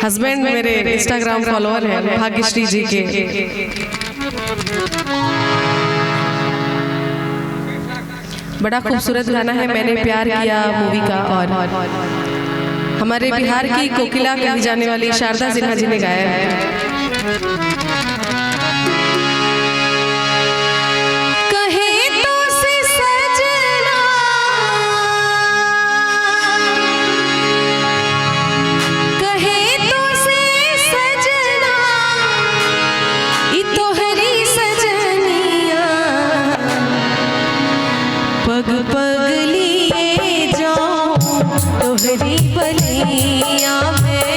Husband मेरे Instagram follower हैं भाग्यश्री जी के। बड़ा खूबसूरत गाना है मैंने प्यार किया मूवी का, और हमारे बिहार की कोकिला कही जाने वाली शारदा सिन्हा जी ने गाया है। पग पग लिए जाऊं तोहरी बलिया में,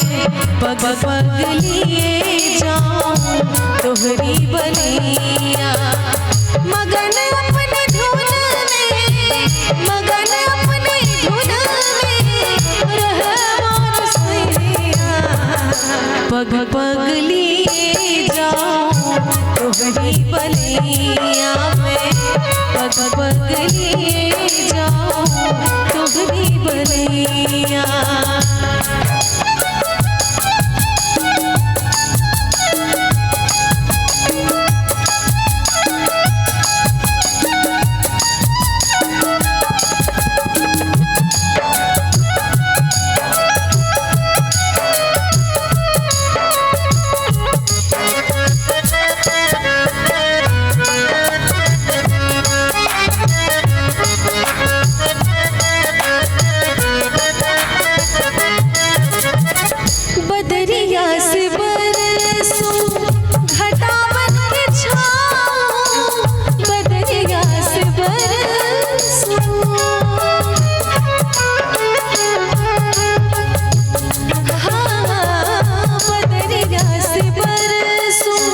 पग पग लिए जाऊं तोहरी बलिया। मगन अपनी धुन में, मगन अपनी धुन में रहमान सैया। पग पग लिए जाऊं तोहरी बलिया में, पग पग लिए जाऊं तोहरी बलिया। बदरिया से बरसों घटा बन के छाऊं, बदरिया से बरसों, हाँ बदरिया से बरसों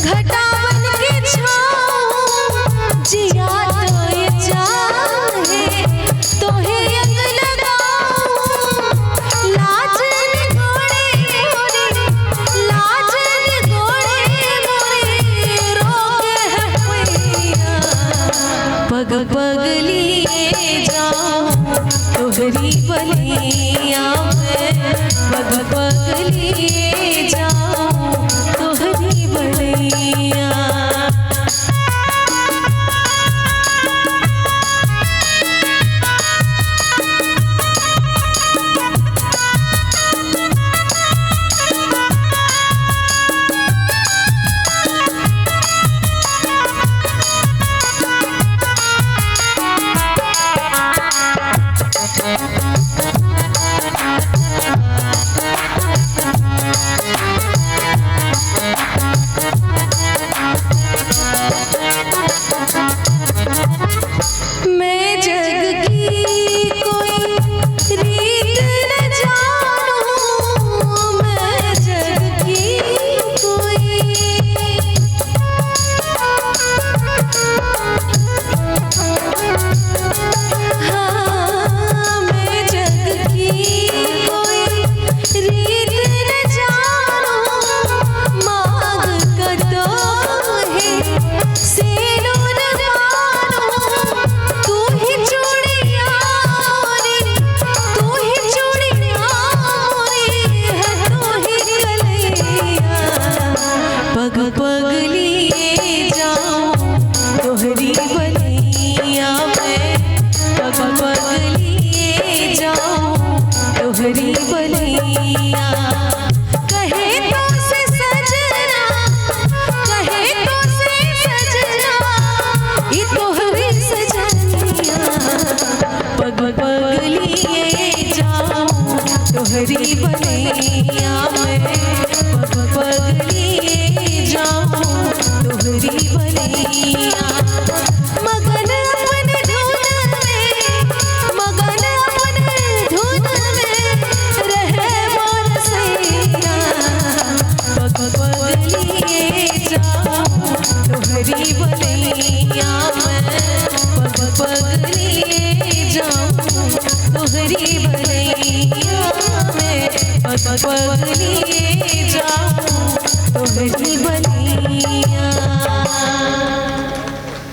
घटा बन के छाऊं। जिया तो ये चाहे तोहे अंग लगाऊं, लाज पग पग लिए जाऊं तोहरी बलिया में, पग पग लिए जाऊं तोहरी बलिया। मैं जग की कोई रीत न जानूं, मैं जग की कोई, हाँ मैं जग की कोई रीत न जानूं। मांग कर दो है सेनूर मानूं, तू ही चूड़िया मोरी, तू ही चूड़िया मोरी है, तू ही कलैया। पग पग लिए जाऊं तोहरी बलिया में, पग पग लिए जाऊं तोहरी बलिया। कहे तो से सजना, कहे तो से सजना, ये तोहरी सजनिया। पग पग लिए जाऊं तोहरी बलिया में, पग पग लिए जाऊं तोहरी बलिया। मगन अपने धुन में, मगन अपने धुन में रहमान सैया। पग पग लिए जाऊं तोहरी बलिया में, पग पग लिए जाऊं तोहरी बलिया में, पग पग लिए